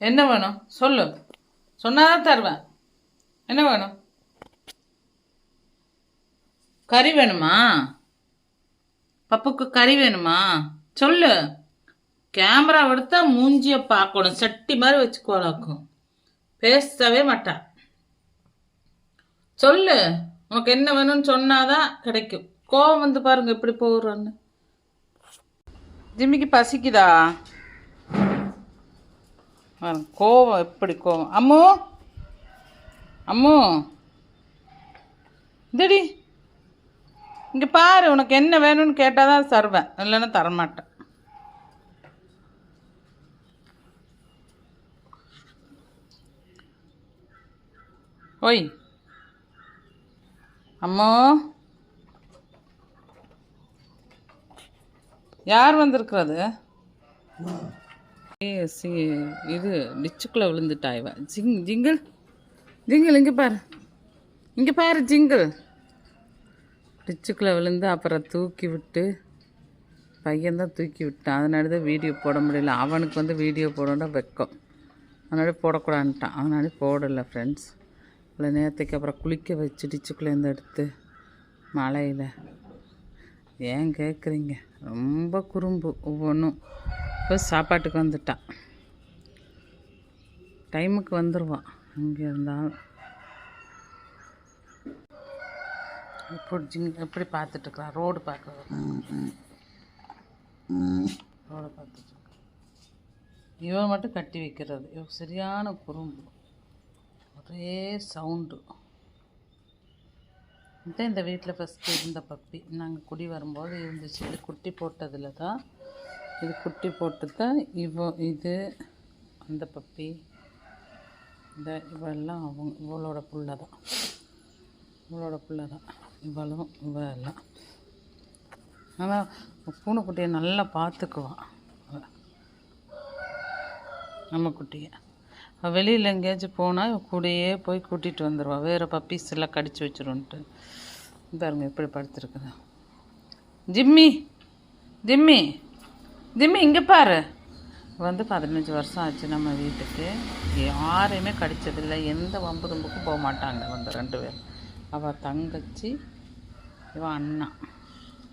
என்ன வேணும் சொல்லு, சொன்னாதான் தருவேன். என்ன வேணும்? கறி வேணுமா? பப்புக்கு கறி வேணுமா? சொல்லு. கேமரா எடுத்தா மூஞ்சிய பார்க்கணும், சட்டி மாதிரி வச்சுக்கோளாக்கும், பேசவே மாட்டான். சொல்லு, உனக்கு என்ன வேணும்னு சொன்னாதான் கிடைக்கும். கோவம் வந்து பாருங்க எப்படி போடுறான்னு. ஜிம்மிக்கு பசிக்குதா? கோவம் எப்படி கோவம். அம்மு அம்மு இதடி இங்கே பாரு, உனக்கு என்ன வேணும்னு கேட்டால் தான் தருவேன், இல்லைன்னா தரமாட்டேன். ஓய் அம்மோ, யார் வந்திருக்கிறது? இது டிச்சுக்குள்ளே விழுந்துட்டா இவ. ஜிங்கிள் ஜிங்கிள் இங்கே பாரு, இங்கே பாரு ஜிங்கிள். டிச்சுக்குள்ளே விழுந்து அப்புறம் தூக்கி விட்டு, பையன்தான் தூக்கி விட்டான். அதனால தான் வீடியோ போட முடியல. அவனுக்கு வந்து வீடியோ போடணுன்னா வெக்கம், அதனால போடக்கூடாதுன்ட்டான். அதனால போடலை ஃப்ரெண்ட்ஸ். இல்லை நேரத்துக்கு அப்புறம் குளிக்க வச்சு டிச்சுக்குள்ளேருந்து எடுத்து மழையில். ஏன் கேட்குறீங்க, ரொம்ப குறும்பு ஒவ்வொன்றும். இப்போ சாப்பாட்டுக்கு வந்துட்டான், டைமுக்கு வந்துடுவான். இங்கே இருந்தாலும் எப்படி பார்த்துட்ருக்குறான், ரோடு பார்க்குறான். ரோடை பார்த்துட்டு இவன் மட்டும் கட்டி வைக்கிறது. இவன் சரியான குறும்பு, ஒரே சவுண்டு. இதுதான் இந்த வீட்டில் ஃபஸ்ட்டு இருந்த பப்பி. நாங்கள் குடி வரும்போது இருந்துச்சு. இது குட்டி போட்டதில் தான், இது குட்டி போட்டு தான் இது அந்த பப்பி. இந்த இவெல்லாம் இவளோட புள்ள தான், இவளும் இவெல்லாம். ஆனால் பூனைக்குட்டியை நல்லா பார்த்துக்குவான் நம்ம குட்டியை. வெளியில் எங்கேயாச்சும் போனால் கூடயே போய் கூட்டிகிட்டு வந்துடுவாள். வேறு பப்பீஸ் எல்லாம் கடிச்சு வச்சிருன்ட்டு. பாருங்க எப்படி படுத்துருக்குது. ஜிம்மி ஜிம்மி ஜிம்மி இங்கே பாரு. வந்து 15 வருஷம் ஆச்சு நம்ம வீட்டுக்கு. யாரையுமே கடித்ததில்லை, எந்த வம்பு தும்புக்கும் போக மாட்டாங்க அவங்க 2 பேர். அவள் தங்கச்சி, இவன் அண்ணா,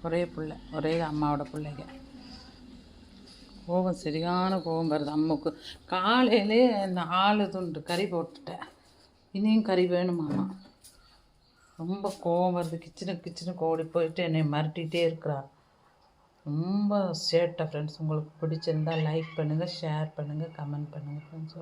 ஒரே பிள்ளை, ஒரே அம்மாவோட பிள்ளைங்க. கோவம் சரியான கோவம் வருது அம்முக்கு. காலையிலே 4 துண்டு கறி போட்டுட்டேன், இனியும் கறி வேணுமாம்மா. ரொம்ப கோவம் வருது. கிச்சனுக்கு ஓடி போயிட்டு என்னை மிரட்டிகிட்டே இருக்கிறா. ரொம்ப சேட்டை ஃப்ரெண்ட்ஸ். உங்களுக்கு பிடிச்சிருந்தால் லைக் பண்ணுங்கள், ஷேர் பண்ணுங்கள், கமெண்ட் பண்ணுங்கள் ஃப்ரெண்ட்ஸ்.